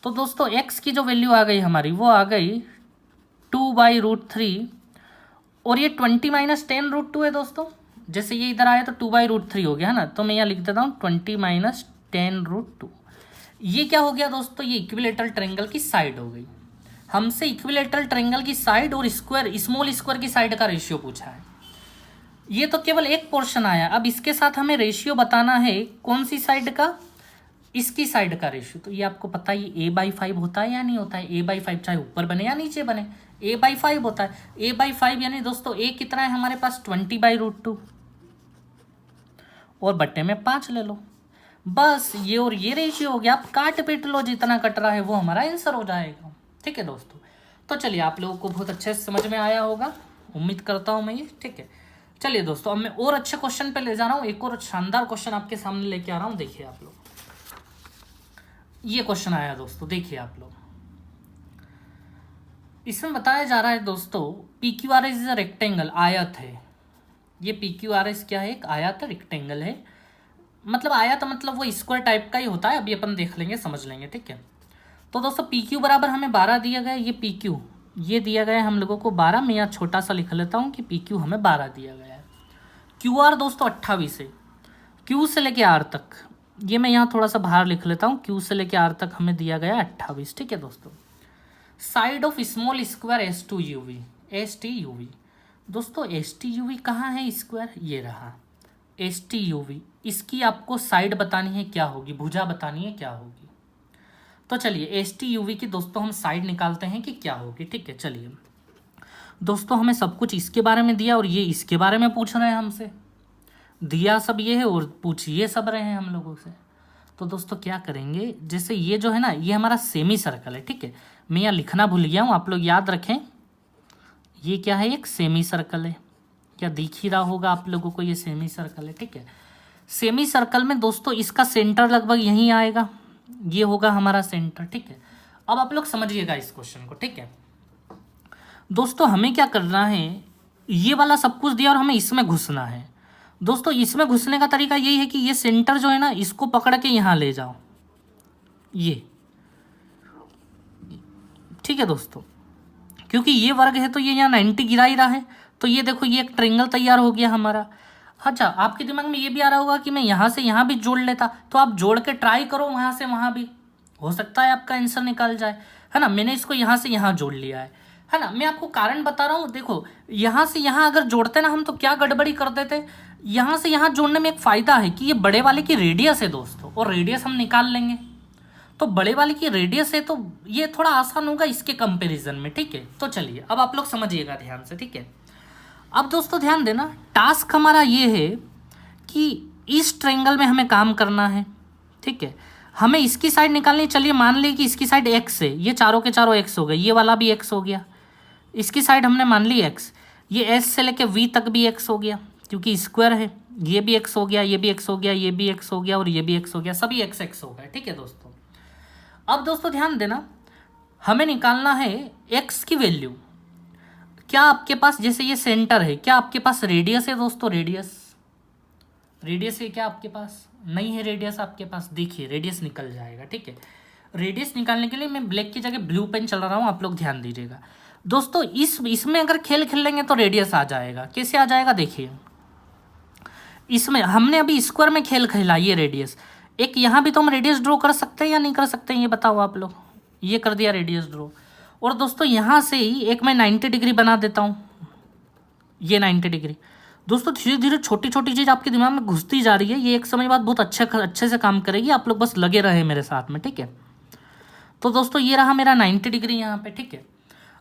तो दोस्तों x की जो वैल्यू आ गई हमारी वो आ गई 2/√3 और ये 20 माइनस 10√2 है दोस्तों। जैसे ये इधर आया तो 2/√3 हो गया है ना, तो मैं यहाँ लिख देता हूँ 20 माइनस 10√2। ये क्या हो गया दोस्तों, ये इक्विलेटरल ट्रायंगल की साइड हो गई। हमसे इक्विलेटरल ट्रायंगल की साइड और स्क्वायर स्मॉल स्क्वायर की साइड का रेशियो पूछा है। ये तो केवल एक पोर्शन आया, अब इसके साथ हमें रेशियो बताना है कौन सी साइड का, इसकी साइड का रेशियो। तो ये आपको पता ही a/5 होता है या नहीं होता है, a/5 चाहे ऊपर बने या नीचे बने a/5 होता है। a/5 यानी दोस्तों a कितना है हमारे पास 20/√2 और बट्टे में 5 ले लो, बस ये और ये रेशियो हो गया। आप काट पीट लो, जितना कट रहा है वो हमारा आंसर हो जाएगा, ठीक है दोस्तों। तो चलिए आप लोगों को बहुत अच्छे से समझ में आया होगा, उम्मीद करता हूँ मैं ये, ठीक है। चलिए दोस्तों अब मैं और अच्छे क्वेश्चन पे ले जा रहा हूँ, एक और शानदार क्वेश्चन आपके सामने लेके आ रहा हूँ। देखिए आप लोग, ये क्वेश्चन आया दोस्तों, देखिए आप लोग, इसमें बताया जा रहा है दोस्तों PQRS इज अ रेक्टेंगल, आयत है। ये PQRS क्या है, एक आयत है, रेक्टेंगल है। मतलब आयत मतलब वो स्क्वायर टाइप का ही होता है, अभी अपन देख लेंगे समझ लेंगे, ठीक है। तो दोस्तों PQ बराबर हमें 12 दिया गया है, ये PQ ये दिया गया है हम लोगों को 12। मैं यहाँ छोटा सा लिख लेता हूँ कि PQ हमें 12 दिया गया है। QR दोस्तों 28 है, Q से लेके R तक, ये मैं यहाँ थोड़ा सा बाहर लिख लेता हूँ, Q से लेके R तक हमें दिया गया 28, ठीक है दोस्तों। Side of small square S2UV, STUV दोस्तों, STUV कहाँ है स्क्वायर, ये रहा STUV। इसकी आपको साइड बतानी है क्या होगी, भुजा बतानी है क्या होगी। तो चलिए STUV की दोस्तों हम साइड निकालते हैं कि क्या होगी, ठीक है। चलिए दोस्तों हमें सब कुछ इसके बारे में दिया और ये इसके बारे में पूछ रहे हैं हमसे, दिया सब ये है और पूछ ये सब रहे हैं हम लोगों से। तो दोस्तों क्या करेंगे, जैसे ये जो है ना ये हमारा सेमी सर्कल है, ठीक है। मैं यहाँ लिखना भूल गया हूँ, आप लोग याद रखें, ये क्या है, एक सेमी सर्कल है। क्या दिख ही रहा होगा आप लोगों को, ये सेमी सर्कल है, ठीक है। सेमी सर्कल में दोस्तों इसका सेंटर लगभग यहीं आएगा, ये होगा हमारा सेंटर, ठीक है। अब आप लोग समझिएगा इस क्वेश्चन को, ठीक है दोस्तों। हमें क्या करना है, ये वाला सब कुछ दिया और हमें इसमें घुसना है दोस्तों। इसमें घुसने का तरीका यही है कि ये सेंटर जो है ना इसको पकड़ के यहाँ ले जाओ, ये, ठीक है दोस्तों। क्योंकि ये वर्ग है तो ये यहाँ 90 गिरा ही रहा है, तो ये देखो ये एक ट्रायंगल तैयार हो गया हमारा। अच्छा आपके दिमाग में ये भी आ रहा होगा कि मैं यहाँ से यहाँ भी जोड़ लेता, तो आप जोड़ के ट्राई करो, वहाँ से वहाँ भी हो सकता है आपका आंसर निकल जाए, है ना। मैंने इसको यहाँ से यहाँ जोड़ लिया है ना। मैं आपको कारण बता रहा हूँ, देखो यहाँ से यहाँ अगर जोड़ते ना हम तो क्या गड़बड़ी कर देते। यहाँ से यहाँ जोड़ने में एक फ़ायदा है कि ये बड़े वाले की रेडियस है दोस्तों, और रेडियस हम निकाल लेंगे, तो बड़े वाले की रेडियस है तो ये थोड़ा आसान होगा इसके कंपैरिजन में, ठीक है। तो चलिए अब आप लोग समझिएगा ध्यान से, ठीक है। अब दोस्तों ध्यान देना, टास्क हमारा ये है कि इस ट्रायंगल में हमें काम करना है, ठीक है। हमें इसकी साइड निकालनी, चलिए मान ली कि इसकी साइड एक्स है, ये चारों के चारों एक्स हो गए, ये वाला भी एक्स हो गया, इसकी साइड हमने मान ली एक्स, ये एस से लेके वी तक भी एक्स हो गया क्योंकि स्क्वायर है, ये भी एक्स हो गया, ये भी एक्स हो गया, ये भी एक्स हो गया और ये भी एक्स हो गया, सभी एक्स एक्स हो गए, ठीक है दोस्तों। अब दोस्तों ध्यान देना, हमें निकालना है एक्स की वैल्यू। क्या आपके पास, जैसे ये सेंटर है, क्या आपके पास रेडियस है दोस्तों? रेडियस है क्या आपके पास? नहीं है रेडियस आपके पास, देखिए रेडियस निकल जाएगा, ठीक है। रेडियस निकालने के लिए मैं ब्लैक की जगह ब्लू पेन चला रहा हूँ, आप लोग ध्यान दीजिएगा दोस्तों। इसमें अगर खेल लेंगे तो रेडियस आ जाएगा। कैसे आ जाएगा? देखिए, इसमें हमने अभी स्क्वायर में खेल खेला, ये रेडियस, एक यहाँ भी तो हम रेडियस ड्रॉ कर सकते हैं या नहीं कर सकते हैं, ये बताओ आप लोग। ये कर दिया रेडियस ड्रॉ, और दोस्तों यहाँ से ही एक मैं 90 डिग्री बना देता हूँ, ये 90 डिग्री। दोस्तों धीरे धीरे छोटी छोटी चीज़ आपके दिमाग में घुसती जा रही है, ये एक समय बाद बहुत अच्छे से काम करेगी, आप लोग बस लगे रहे मेरे साथ में, ठीक है। तो दोस्तों ये रहा मेरा 90 डिग्री यहाँ पे, ठीक है।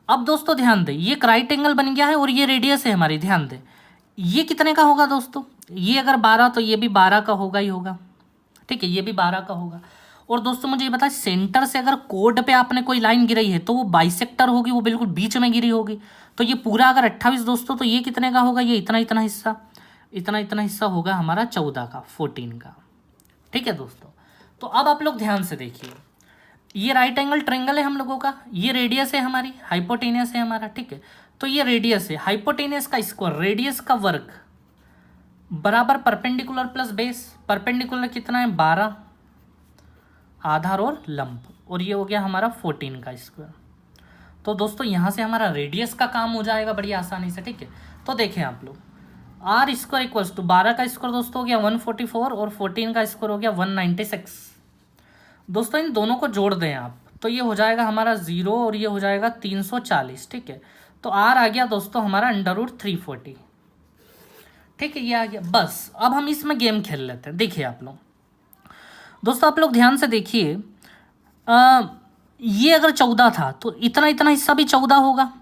अब दोस्तों ध्यान दें, ये एक राइट एंगल बन गया है और ये रेडियस है हमारी, ध्यान दें। ये कितने का होगा दोस्तों? ये अगर 12 तो ये भी 12 का होगा ही होगा, ठीक है, ये भी 12 का होगा। और दोस्तों मुझे ये बताएं, सेंटर से अगर कोड पे आपने कोई लाइन गिराई है तो वो बाइसेक्टर होगी, वो बिल्कुल बीच में गिरी होगी। तो ये पूरा अगर 28 दोस्तों, तो ये कितने का होगा? ये इतना इतना हिस्सा होगा हमारा 14 का, 14 का, ठीक है दोस्तों। तो अब आप लोग ध्यान से देखिए, ये राइट एंगल ट्रायंगल है हम लोगों का, ये रेडियस है हमारी, हाइपोटेनियस है हमारा, ठीक है। तो ये रेडियस है, हाइपोटेनियस का स्क्वायर, रेडियस का वर्ग बराबर परपेंडिकुलर प्लस बेस। परपेंडिकुलर कितना है? 12, आधार और लंब, और ये हो गया हमारा 14 का स्क्वायर। तो दोस्तों यहाँ से हमारा रेडियस का काम हो जाएगा बड़ी आसानी से, ठीक है। तो देखें आप लोग, आर स्क्वायर इक्वल्स टू 12 का स्क्वायर दोस्तों हो गया 144 और 14 का स्क्वायर हो गया 196। दोस्तों इन दोनों को जोड़ दें आप, तो ये हो जाएगा हमारा 0 और ये हो जाएगा 340, ठीक है। तो आर आ गया दोस्तों हमारा √340, ठीक है, ये आ गया। बस अब हम इसमें गेम खेल लेते हैं। देखिए आप लोग, दोस्तों आप लोग ध्यान से देखिए, ये अगर 14 था तो इतना इतना हिस्सा भी 14 होगा,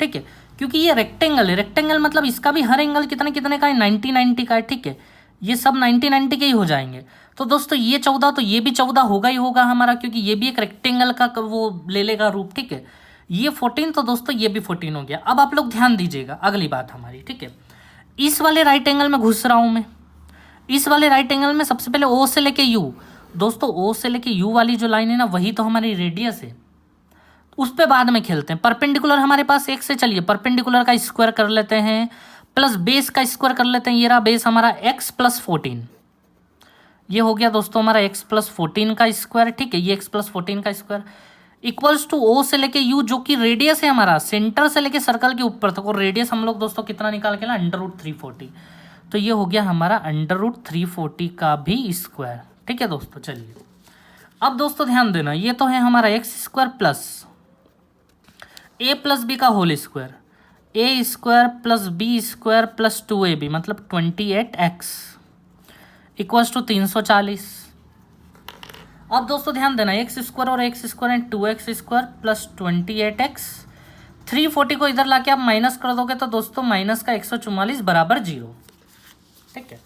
ठीक है, क्योंकि ये रेक्टेंगल है। रेक्टेंगल मतलब इसका भी हर एंगल कितने कितने का है? 90 90 का है, ठीक है। ये सब 90 90 के ही हो जाएंगे। तो दोस्तों ये 14 तो ये भी 14 होगा ही होगा हमारा, क्योंकि ये भी एक रेक्टेंगल का वो ले लेगा रूप, ठीक है। ये 14 तो दोस्तों ये भी 14 हो गया। अब आप लोग ध्यान दीजिएगा अगली बात हमारी, ठीक है। इस वाले राइट एंगल में घुस रहा हूँ मैं, इस वाले राइट एंगल में सबसे पहले ओ से लेके यू, दोस्तों ओ से लेके यू वाली जो लाइन है ना, वही तो हमारी रेडियस है, उस पे बाद में खेलते हैं। परपेंडिकुलर हमारे पास एक से, चलिए परपेंडिकुलर का स्क्वायर कर लेते हैं, प्लस बेस का स्क्वायर कर लेते हैं। ये रहा बेस हमारा x + 14, ये हो गया दोस्तों हमारा x + 14 का स्क्वायर, ठीक है। ये x + 14 का स्क्वायर इक्वल्स टू ओ से लेके यू, जो कि रेडियस है हमारा सेंटर से लेके सर्कल के ऊपर तक, और रेडियस हम लोग दोस्तों कितना निकाल के ना, √340। तो ये हो गया हमारा √340 का भी स्क्वायर, ठीक है दोस्तों। चलिए अब दोस्तों ध्यान देना, ये तो है हमारा x² प्लस a + b का whole square, a² + b² + 2ab मतलब 28x इक्वल्स टू 340। अब दोस्तों ध्यान देना, x² और x² एंड 2x² + 28x, 340 को इधर लाके आप माइनस कर दोगे तो दोस्तों माइनस का 144 बराबर 0, ठीक है।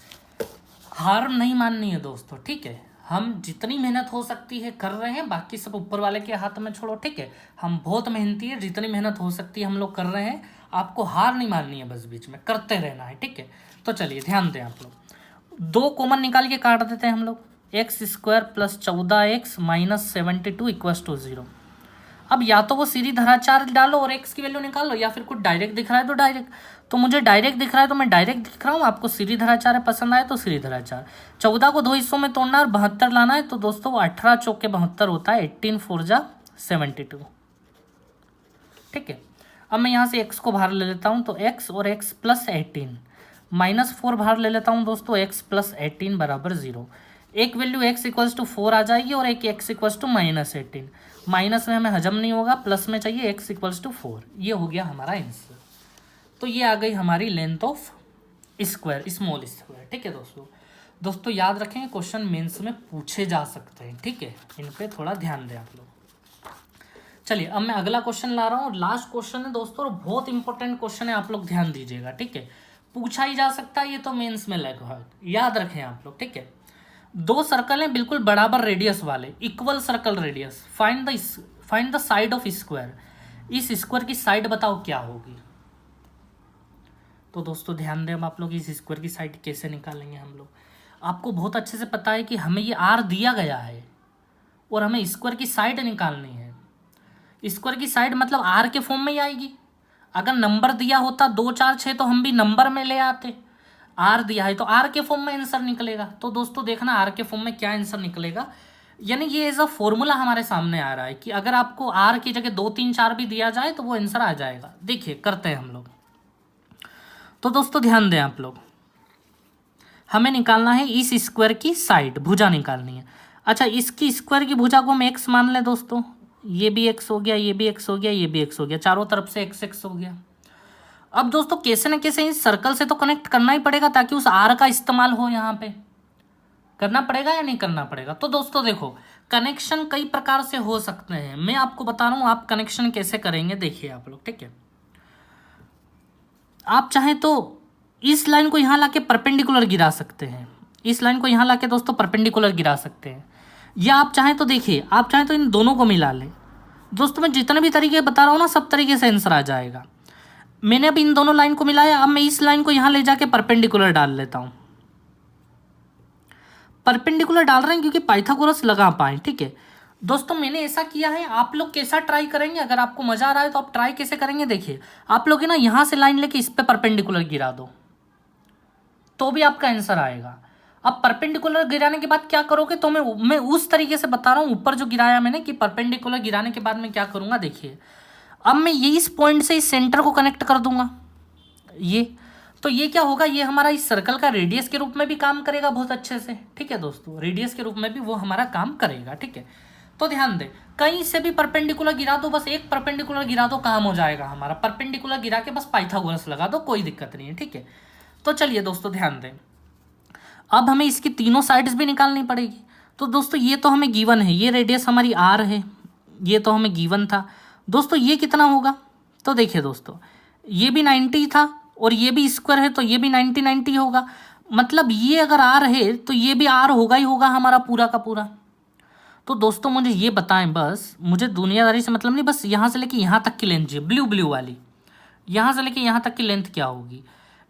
हार नहीं माननी है दोस्तों, ठीक है। हम जितनी मेहनत हो सकती है कर रहे हैं, बाकी सब ऊपर वाले के हाथ में छोड़ो, ठीक है। हम बहुत मेहनती है, जितनी मेहनत हो सकती है हम लोग कर रहे हैं, आपको हार नहीं माननी है, बस बीच में करते रहना है, ठीक है। तो चलिए ध्यान दें आप लोग, 2 कॉमन निकाल के काट देते हैं हम लोग, x² + 14x - 72 इक्वल्स टू 0। अब या तो वो सीधी धराचार डालो और x की वैल्यू निकाल लो, या फिर कुछ डायरेक्ट दिख रहा है तो डायरेक्ट। तो मुझे डायरेक्ट दिख रहा है तो मैं डायरेक्ट दिख रहा हूँ, आपको सीधी धराचार है पसंद आए तो सीधी धराचार। 14 को 2 हिस्सों में तोड़ना और 72 लाना है, तो दोस्तों 18 चौके 72 होता है, 18 4 जा 72, ठीक है। अब मैं यहाँ से x को बाहर ले लेता हूँ, तो x और x + 18 -4 बाहर ले लेता हूँ दोस्तों, x + 18 बराबर 0। एक वैल्यू x = 4 आ जाएगी और एक x = -18, माइनस में हमें हजम नहीं होगा, प्लस में चाहिए x = 4। ये हो गया हमारा आंसर। तो ये आ गई हमारी length of square, small square, ठीक है दोस्तों याद रखें क्वेश्चन मेंस में पूछे जा सकते हैं, ठीक है, इन पे थोड़ा ध्यान दें आप लोग। चलिए अब मैं अगला क्वेश्चन ला रहा हूँ, लास्ट क्वेश्चन है दोस्तों, और बहुत इंपॉर्टेंट क्वेश्चन है, आप लोग ध्यान दीजिएगा, ठीक है। पूछा ही जा सकता है, ये तो मेंस में लगभग याद रखें आप लोग, ठीक है। दो सर्कल हैं बिल्कुल बराबर रेडियस वाले, equal circle radius, find the side of square. इस स्क्वायर की साइड बताओ क्या होगी। तो दोस्तों ध्यान दें, अब आप लोग इस स्क्वायर की साइड कैसे निकालेंगे हम लोग। आपको बहुत अच्छे से पता है कि हमें ये आर दिया गया है और हमें स्क्वायर की साइड निकालनी है। स्क्वायर की साइड मतलब आर के फॉर्म में ही आएगी। अगर नंबर दिया होता 2 4 6 तो हम भी नंबर में ले आते। आर दिया है तो आर के फॉर्म में आंसर निकलेगा। तो दोस्तों देखना आर के फॉर्म में क्या आंसर निकलेगा, यानी ये एज अ फॉर्मूला हमारे सामने आ रहा है कि अगर आपको आर की जगह 2 3 4 भी दिया जाए तो वो आंसर आ जाएगा। देखिए करते हैं हम लोग। तो दोस्तों ध्यान दें आप लोग, हमें निकालना है इस स्क्वायर की साइड, भुजा निकालनी है। अच्छा, इसकी स्क्वायर की भुजा को हम एक्स मान लें दोस्तों। ये भी एक्स हो गया, ये भी एक्स हो गया, ये भी एक्स हो गया, चारों तरफ से एक्स एक्स हो गया। अब दोस्तों कैसे न कैसे इस सर्कल से तो कनेक्ट करना ही पड़ेगा ताकि उस आर का इस्तेमाल हो। यहाँ पे करना पड़ेगा या नहीं करना पड़ेगा। तो दोस्तों देखो, कनेक्शन कई प्रकार से हो सकते हैं, मैं आपको बता रहा हूँ आप कनेक्शन कैसे करेंगे। देखिए आप लोग, ठीक है, आप चाहें तो इस लाइन को यहाँ लाके परपेंडिकुलर गिरा सकते हैं, इस लाइन को यहाँ लाके दोस्तों परपेंडिकुलर गिरा सकते हैं, या आप चाहें तो देखिए, आप चाहें तो इन दोनों को मिला लें। दोस्तों मैं जितने भी तरीके बता रहा हूँ ना, सब तरीके से आंसर आ जाएगा। मैंने अब इन दोनों लाइन को मिलाया, अब मैं इस लाइन को यहाँ ले जाके परपेंडिकुलर डाल लेता हूँ। परपेंडिकुलर डाल रहे हैं क्योंकि पाइथागोरस लगा पाए, ठीक है दोस्तों। मैंने ऐसा किया है, आप लोग कैसा ट्राई करेंगे, अगर आपको मजा आ रहा है तो आप ट्राई कैसे करेंगे। देखिए आप लोग है ना, यहाँ से लाइन लेके इस पे परपेंडिकुलर गिरा दो तो भी आपका आंसर आएगा। अब परपेंडिकुलर गिराने के बाद क्या करोगे, तो मैं उस तरीके से बता रहा हूँ ऊपर जो गिराया मैंने, कि परपेंडिकुलर गिराने के बाद मैं क्या करूँगा। देखिए अब मैं ये इस पॉइंट से इस सेंटर को कनेक्ट कर दूंगा, ये तो ये क्या होगा, ये हमारा इस सर्कल का रेडियस के रूप में भी काम करेगा बहुत अच्छे से, ठीक है दोस्तों, रेडियस के रूप में भी वो हमारा काम करेगा, ठीक है। तो ध्यान दें, कहीं से भी परपेंडिकुलर गिरा दो, बस एक परपेंडिकुलर गिरा दो, काम हो जाएगा हमारा। परपेंडिकुलर गिरा के बस पाइथागोरस लगा दो, कोई दिक्कत नहीं है, ठीक है। तो चलिए दोस्तों ध्यान दें, अब हमें इसकी तीनों साइड्स भी निकालनी पड़ेगी। तो दोस्तों ये तो हमें गिवन है, ये रेडियस हमारी आर है, ये तो हमें गिवन था दोस्तों। ये कितना होगा, तो देखिए दोस्तों, ये भी 90 था और ये भी स्क्वायर है तो ये भी 90 90 होगा। मतलब ये अगर आर है तो ये भी आर होगा ही होगा हमारा पूरा का पूरा। तो दोस्तों मुझे ये बताएं, बस मुझे दुनियादारी से मतलब नहीं, बस यहाँ से लेके यहाँ तक की लेंथ चाहिए, ब्लू ब्लू वाली। यहाँ से लेके यहाँ तक की लेंथ क्या होगी,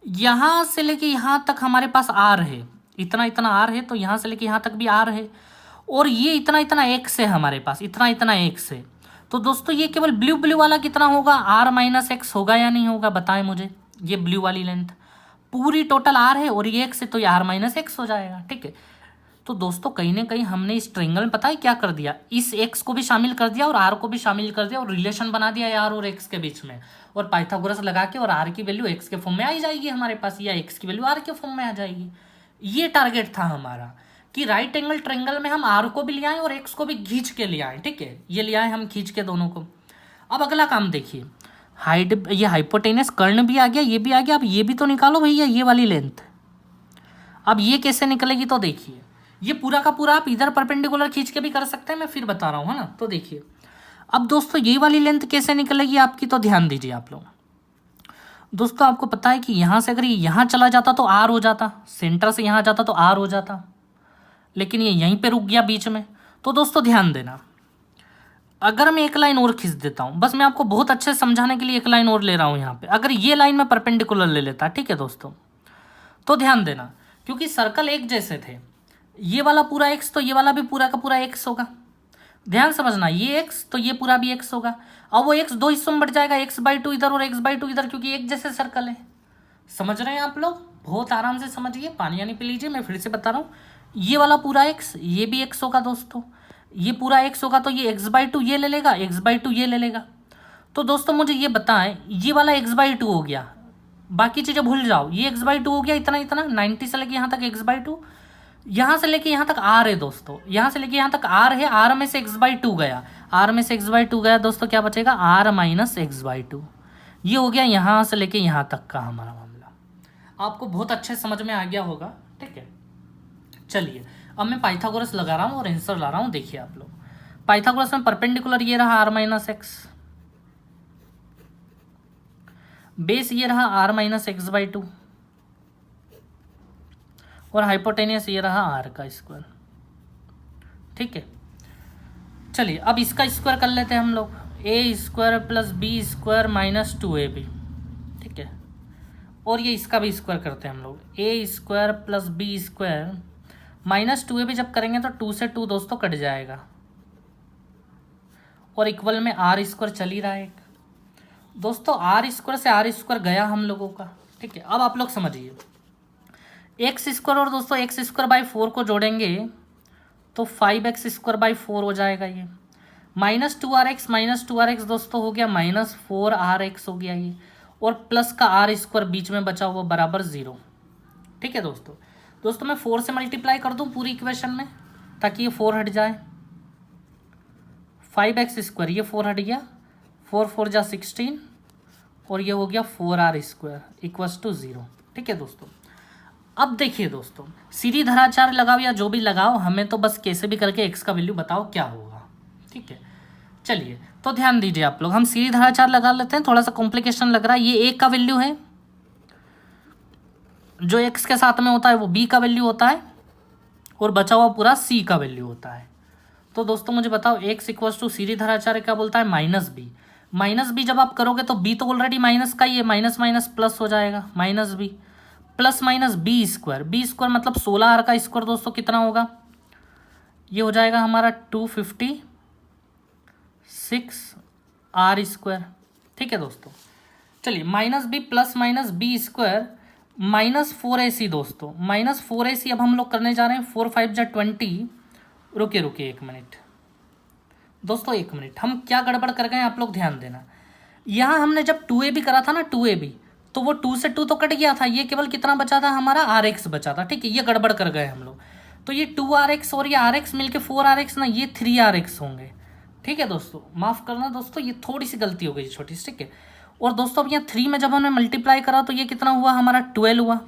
यहाँ से लेके यहाँ तक हमारे पास आर है, इतना इतना आर है, तो यहाँ से लेके यहाँ तक भी आर है, और ये इतना इतना एक्स है हमारे पास, इतना इतना एक्स है। तो दोस्तों ये केवल ब्लू ब्लू वाला कितना होगा, आर माइनस एक्स होगा या नहीं होगा, बताएं मुझे। ये ब्लू वाली लेंथ पूरी टोटल आर है और ये एक्स है, तो ये आर माइनस एक्स हो जाएगा, ठीक है। तो दोस्तों कहीं ना कहीं हमने इस ट्रायंगल में पता है क्या कर दिया, इस एक्स को भी शामिल कर दिया और आर को भी शामिल कर दिया और रिलेशन बना दिया आर और एक्स के बीच में, और पाइथागोरस लगा के, और आर की वैल्यू एक्स के फॉर्म में आ जाएगी हमारे पास, या एक्स की वैल्यू आर के फॉर्म में आ जाएगी। ये टारगेट था हमारा कि राइट एंगल ट्रायंगल में हम आर को भी ले आए और एक्स को भी खींच के ले आए, ठीक है। ये ले आए हम खींच के दोनों को। अब अगला काम देखिए, हाइट, ये हाइपोटेनस कर्ण भी आ गया, ये भी आ गया। अब ये भी तो निकालो भैया, ये वाली लेंथ। अब ये कैसे निकलेगी, तो देखिए ये पूरा का पूरा आप इधर परपेंडिकुलर खींच के भी कर सकते हैं, मैं फिर बता रहा हूँ, है ना। तो देखिए अब दोस्तों ये वाली लेंथ कैसे निकलेगी आपकी, तो ध्यान दीजिए आप लोग। दोस्तों आपको पता है कि यहाँ से अगर ये यहाँ चला जाता तो आर हो जाता, सेंटर से यहाँ जाता तो आर हो जाता, लेकिन ये यहीं पे रुक गया बीच में। तो दोस्तों ध्यान देना, अगर मैं एक लाइन और खींच देता हूँ, बस मैं आपको बहुत अच्छे समझाने के लिए एक लाइन और ले रहा हूँ यहाँ पे। अगर ये लाइन में परपेंडिकुलर ले लेता, ठीक है दोस्तों, तो ध्यान देना, क्योंकि सर्कल एक जैसे थे, ये वाला पूरा एक्स तो ये वाला भी पूरा का पूरा एक्स होगा। ध्यान समझना, ये एक्स तो ये पूरा भी एक्स होगा। अब वो एक्स दो हिस्सों में बढ़ जाएगा, x/2 इधर और x/2 इधर, क्योंकि एक जैसे सर्कल है। समझ रहे हैं आप लोग, बहुत आराम से समझिए, पानी यानी पी लीजिए। मैं फिर से बता रहा हूँ, ये वाला पूरा एक्स, ये भी एक्स होगा दोस्तों, ये पूरा एक्स होगा, तो ये x/2 ये ले लेगा, x/2 ये ले लेगा। तो दोस्तों मुझे ये बताएं, ये वाला x/2 हो गया, बाकी चीज़ें भूल जाओ, ये x/2 हो गया, इतना इतना 90 से लेके यहाँ तक x/2, यहाँ से लेके यहाँ तक आर है दोस्तों, यहाँ से लेके यहाँ तक आर है, आर में से x/2 गया, आर में से x/2 गया दोस्तों, क्या बचेगा, आर माइनस x/2। ये हो गया यहाँ से लेके यहाँ तक का हमारा मामला। आपको बहुत अच्छे समझ में आ गया होगा, ठीक है। चलिए अब मैं पाइथागोरस लगा रहा हूँ और आंसर ला रहा हूँ। देखिए आप लोग, पाइथागोरस में परपेंडिकुलर ये रहा आर माइनस एक्स, बेस ये रहा आर माइनस x/2, और हाइपोटेनियस ये रहा आर का स्क्वायर। ठीक है, चलिए अब इसका स्क्वायर कर लेते हैं हम लोग, A square plus B square minus 2ab। ठीक है, और ये इसका भी स्क्वायर करते हैं हम लोग, A square plus B square minus 2ab जब करेंगे तो 2 से 2 दोस्तों कट जाएगा, और इक्वल में आर स्क्वायर चल ही रहा है एक दोस्तों, आर स्क्वायर से आर स्क्वायर गया हम लोगों का। ठीक है, अब आप लोग समझिए, एक्स स्क्वायर और दोस्तों एक्स स्क्वायर बाई 4 को जोड़ेंगे तो 5x स्क्वायर बाई 4 हो जाएगा ये, माइनस 2rx दोस्तों हो गया माइनस 4rx हो गया ये, और प्लस का आर स्क्वायर बीच में बचा हुआ बराबर 0। ठीक है दोस्तों मैं 4 से मल्टीप्लाई कर दूं पूरी इक्वेशन में ताकि ये 4 हट जाए, 5x स्क्वायर ये 4 हट गया, 4 4 जा 16, और ये हो गया 4r स्क्वायर इक्वल्स टू 0। ठीक है दोस्तों, अब देखिए दोस्तों, सीधी धराचार लगाओ या जो भी लगाओ, हमें तो बस कैसे भी करके x का वैल्यू बताओ क्या होगा। ठीक है, चलिए तो ध्यान दीजिए आप लोग, हम सीधी धराचार लगा लेते हैं, थोड़ा सा कॉम्प्लिकेशन लग रहा है। ये a का वैल्यू है, जो x के साथ में होता है वो b का वैल्यू होता है, और बचा हुआ पूरा c का वैल्यू होता है। तो दोस्तों मुझे बताओ x इक्वल्स टू सीधी धराचार क्या बोलता है, माइनस बी जब आप करोगे तो b तो ऑलरेडी माइनस का ही है, माइनस माइनस प्लस हो जाएगा, minus B plus minus B square मतलब 16r का स्क्वायर दोस्तों कितना होगा, ये हो जाएगा हमारा 256r स्क्वायर। ठीक है दोस्तों, चलिए minus B plus minus B square minus 4ac दोस्तों, माइनस 4ac अब हम लोग करने जा रहे हैं, 4 5 जा 20। रुकिए 1 मिनट दोस्तों, 1 मिनट, हम क्या गड़बड़ कर गए आप लोग ध्यान देना। यहाँ हमने जब 2ab करा था ना, 2ab तो वो 2 से 2 तो कट गया था, ये केवल कितना बचा था हमारा rx बचा था। ठीक है, ये गड़बड़ कर गए हम लोग, तो ये 2rx और ये rx मिलके 4rx ना, ये 3rx होंगे। ठीक है दोस्तों, माफ़ करना दोस्तों, ये थोड़ी सी गलती हो गई छोटी सी। ठीक है, और दोस्तों अब यहाँ 3 में जब हमने मल्टीप्लाई करा तो ये कितना हुआ हमारा 12 हुआ,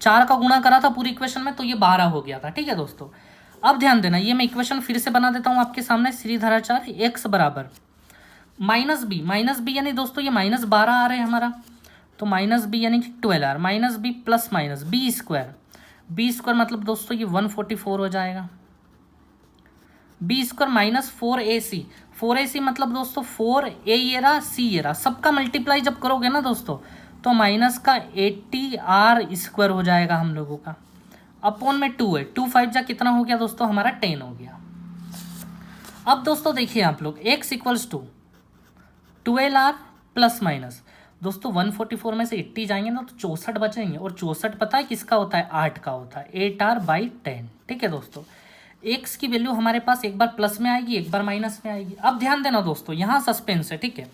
4 का गुणा करा था पूरी इक्वेशन में तो ये 12 हो गया था। ठीक है दोस्तों, अब ध्यान देना, ये मैं इक्वेशन फिर से बना देता हूँ आपके सामने, सीधी धराचार x बराबर माइनस बी यानी दोस्तों ये माइनस 12 आ रहे हैं हमारा, तो माइनस बी यानी कि 12r minus B plus minus B square मतलब दोस्तों ये 144 हो जाएगा, बी स्क्वायर माइनस 4ac मतलब दोस्तों 4a ये रहा c ये रहा, सबका मल्टीप्लाई जब करोगे ना दोस्तों तो माइनस का 80r स्क्वायर हो जाएगा हम लोगों का, अपॉन में 2 है, 2 5 जा कितना हो गया दोस्तों हमारा 10 हो गया। अब दोस्तों देखिए आप लोग, x equals to 12r plus minus दोस्तों 144 में से 80 जाएंगे ना तो 64 बचेंगे, और 64 पता है किसका होता है, 8 का होता है, 8r/10। ठीक है दोस्तों, x की वैल्यू हमारे पास एक बार प्लस में आएगी एक बार माइनस में आएगी। अब ध्यान देना दोस्तों, यहाँ सस्पेंस है। ठीक है,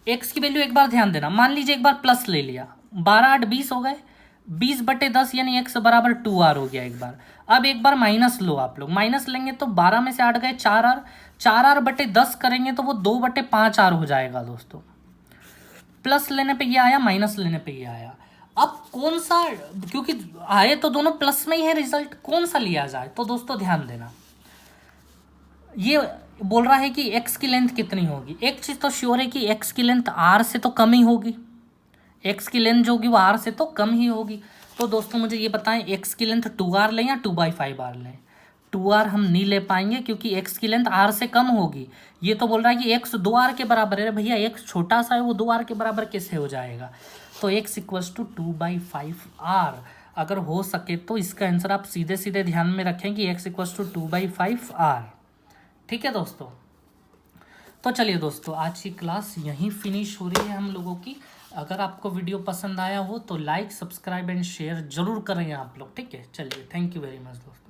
x की वैल्यू एक बार ध्यान देना, मान लीजिए एक बार प्लस ले लिया, 12 8 20 हो गए, 20/10 यानी x बराबर 2r हो गया एक बार। अब एक बार माइनस लो आप लोग, माइनस लेंगे तो 12 में से 8 गए 4r/10 करेंगे तो वो 2/5r हो जाएगा दोस्तों, प्लस लेने पे ये आया माइनस लेने पे ये आया। अब कौन सा, क्योंकि आए तो दोनों प्लस में ही है रिजल्ट, कौन सा लिया जाए, तो दोस्तों ध्यान देना, ये बोल रहा है कि x की लेंथ कितनी होगी, एक चीज़ तो श्योर है कि x की लेंथ r से तो कम ही होगी, x की लेंथ जो होगी वो r से तो कम ही होगी। तो दोस्तों मुझे ये बताएं, x की लेंथ 2r लें या 2/5r लें, 2r हम नहीं ले पाएंगे क्योंकि x की लेंथ r से कम होगी। ये तो बोल रहा है कि x 2r के बराबर है, भैया x छोटा सा है वो 2r के बराबर कैसे हो जाएगा, तो x इक्वल्स टू 2/5r। अगर हो सके तो इसका आंसर आप सीधे सीधे ध्यान में रखें कि x इक्वल्स टू 2/5r। ठीक है दोस्तों, तो चलिए दोस्तों आज की क्लास यहीं फिनिश हो रही है हम लोगों की। अगर आपको वीडियो पसंद आया हो तो लाइक सब्सक्राइब एंड शेयर जरूर करें आप लोग। ठीक है, चलिए थैंक यू वेरी मच दोस्तों।